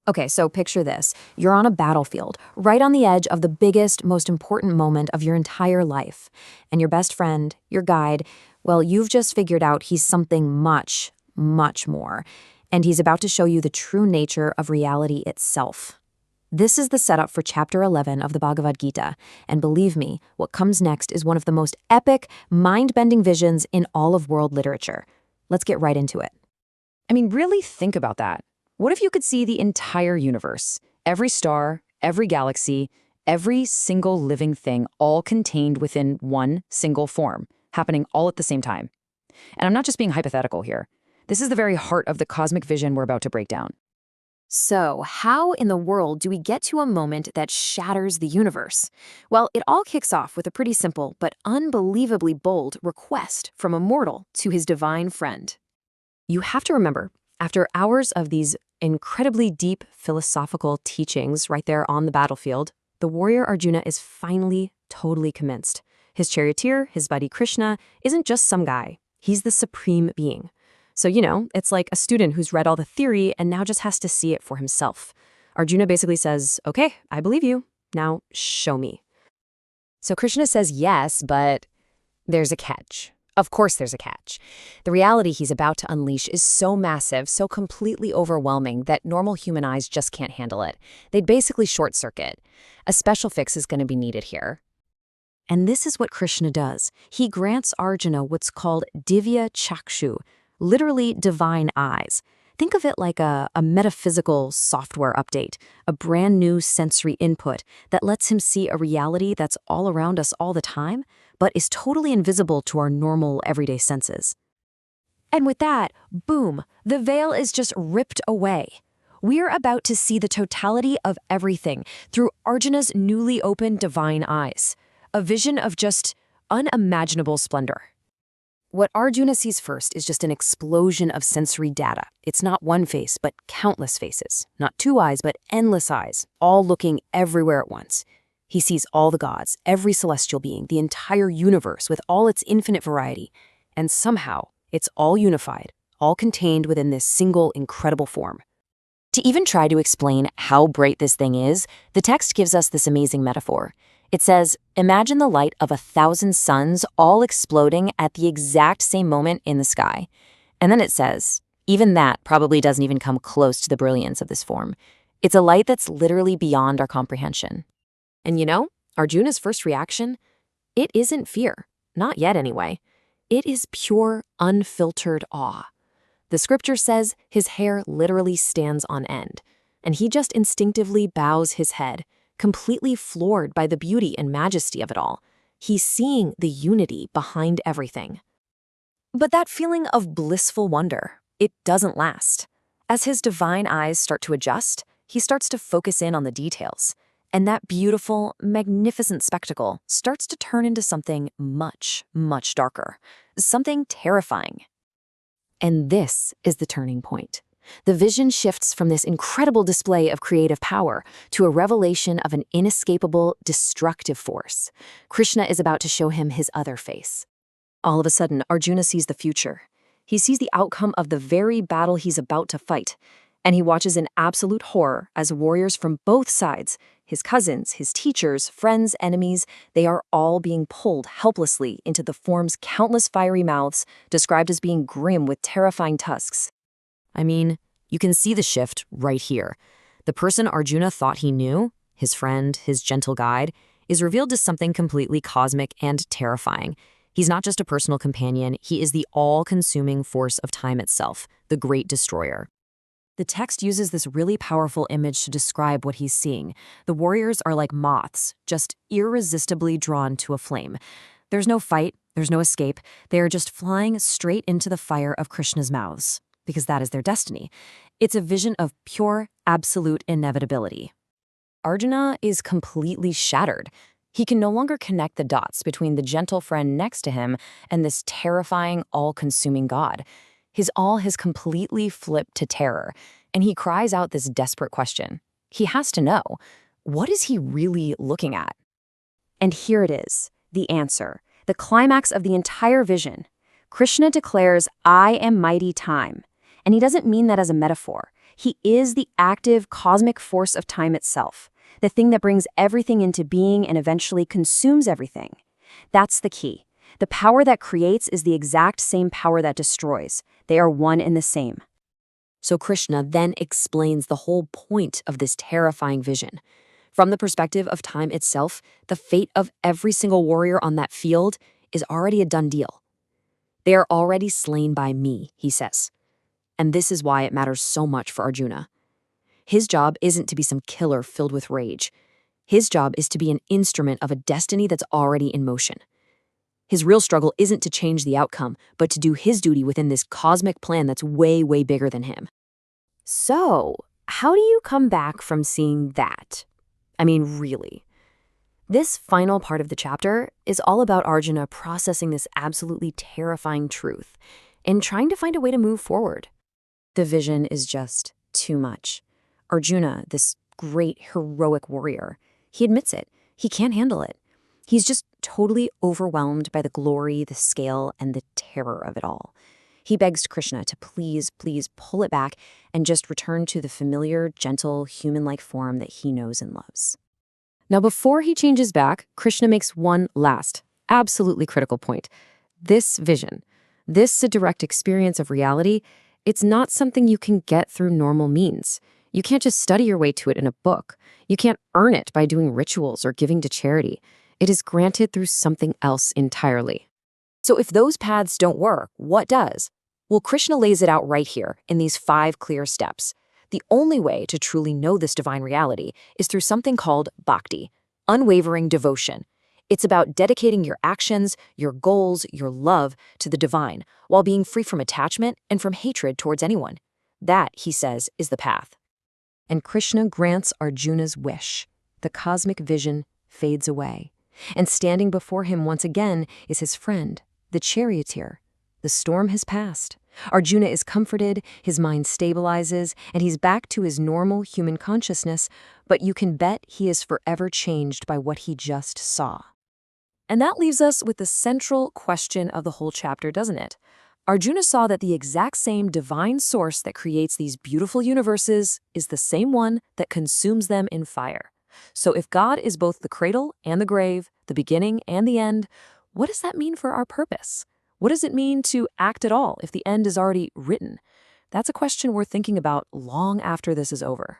Okay, so picture this. You're on a battlefield, right on the edge of the biggest, most important moment of your entire life. And your best friend, your guide, well, you've just figured out he's something much, much more. And he's about to show you the true nature of reality itself. This is the setup for chapter 11 of the Bhagavad Gita. And believe me, what comes next is one of the most epic, mind-bending visions in all of world literature. Let's get right into it. I mean, really think about that. What if you could see the entire universe, every star, every galaxy, every single living thing, all contained within one single form, happening all at the same time? And I'm not just being hypothetical here. This is the very heart of the cosmic vision we're about to break down. So, how in the world do we get to a moment that shatters the universe? Well, it all kicks off with a pretty simple but unbelievably bold request from a mortal to his divine friend. You have to remember, after hours of these incredibly deep philosophical teachings right there on the battlefield, the warrior Arjuna is finally totally convinced. His charioteer, his buddy Krishna, isn't just some guy. He's the supreme being. So, it's like a student who's read all the theory and now just has to see it for himself. Arjuna basically says, okay, I believe you. Now show me. So Krishna says yes, but there's a catch. Of course there's a catch. The reality he's about to unleash is so massive, so completely overwhelming that normal human eyes just can't handle it. They'd basically short circuit. A special fix is going to be needed here. And this is what Krishna does. He grants Arjuna what's called Divya Chakshu, literally divine eyes. Think of it like a metaphysical software update, a brand new sensory input that lets him see a reality that's all around us all the time, but is totally invisible to our normal everyday senses. And with that, boom, the veil is just ripped away. We're about to see the totality of everything through Arjuna's newly opened divine eyes, a vision of just unimaginable splendor. What Arjuna sees first is just an explosion of sensory data. It's not one face, but countless faces. Not two eyes, but endless eyes, all looking everywhere at once. He sees all the gods, every celestial being, the entire universe with all its infinite variety. And somehow, it's all unified, all contained within this single incredible form. To even try to explain how bright this thing is, the text gives us this amazing metaphor. It says, imagine the light of 1,000 suns all exploding at the exact same moment in the sky. And then it says, even that probably doesn't even come close to the brilliance of this form. It's a light that's literally beyond our comprehension. And Arjuna's first reaction? It isn't fear. Not yet, anyway. It is pure, unfiltered awe. The scripture says his hair literally stands on end, and he just instinctively bows his head, completely floored by the beauty and majesty of it all. He's seeing the unity behind everything. But that feeling of blissful wonder, it doesn't last. As his divine eyes start to adjust, he starts to focus in on the details. And that beautiful, magnificent spectacle starts to turn into something much, much darker. Something terrifying. And this is the turning point. The vision shifts from this incredible display of creative power to a revelation of an inescapable, destructive force. Krishna is about to show him his other face. All of a sudden, Arjuna sees the future. He sees the outcome of the very battle he's about to fight, and he watches in absolute horror as warriors from both sides, his cousins, his teachers, friends, enemies, they are all being pulled helplessly into the form's countless fiery mouths, described as being grim with terrifying tusks. I mean, you can see the shift right here. The person Arjuna thought he knew, his friend, his gentle guide, is revealed as something completely cosmic and terrifying. He's not just a personal companion, he is the all-consuming force of time itself, the great destroyer. The text uses this really powerful image to describe what he's seeing. The warriors are like moths, just irresistibly drawn to a flame. There's no fight, there's no escape. They are just flying straight into the fire of Krishna's mouths, because that is their destiny. It's a vision of pure, absolute inevitability. Arjuna is completely shattered. He can no longer connect the dots between the gentle friend next to him and this terrifying, all-consuming god. His all has completely flipped to terror, and he cries out this desperate question. He has to know, what is he really looking at? And here it is, the answer, the climax of the entire vision. Krishna declares, I am mighty time. And he doesn't mean that as a metaphor. He is the active cosmic force of time itself, the thing that brings everything into being and eventually consumes everything. That's the key. The power that creates is the exact same power that destroys. They are one and the same. So Krishna then explains the whole point of this terrifying vision. From the perspective of time itself, the fate of every single warrior on that field is already a done deal. They are already slain by me, he says. And this is why it matters so much for Arjuna. His job isn't to be some killer filled with rage. His job is to be an instrument of a destiny that's already in motion. His real struggle isn't to change the outcome, but to do his duty within this cosmic plan that's way, way bigger than him. So, how do you come back from seeing that? I mean, really. This final part of the chapter is all about Arjuna processing this absolutely terrifying truth and trying to find a way to move forward. The vision is just too much. Arjuna, this great heroic warrior, he admits it. He can't handle it. He's just totally overwhelmed by the glory, the scale, and the terror of it all. He begs Krishna to please, please pull it back and just return to the familiar, gentle, human-like form that he knows and loves. Now, before he changes back, Krishna makes one last, absolutely critical point. This vision, this direct experience of reality, it's not something you can get through normal means. You can't just study your way to it in a book. You can't earn it by doing rituals or giving to charity. It is granted through something else entirely. So if those paths don't work, what does? Well, Krishna lays it out right here in these 5 clear steps. The only way to truly know this divine reality is through something called bhakti, unwavering devotion. It's about dedicating your actions, your goals, your love to the divine, while being free from attachment and from hatred towards anyone. That, he says, is the path. And Krishna grants Arjuna's wish. The cosmic vision fades away. And standing before him once again is his friend, the charioteer. The storm has passed. Arjuna is comforted, his mind stabilizes, and he's back to his normal human consciousness, but you can bet he is forever changed by what he just saw. And that leaves us with the central question of the whole chapter, doesn't it? Arjuna saw that the exact same divine source that creates these beautiful universes is the same one that consumes them in fire. So if God is both the cradle and the grave, the beginning and the end, what does that mean for our purpose? What does it mean to act at all if the end is already written? That's a question we're thinking about long after this is over.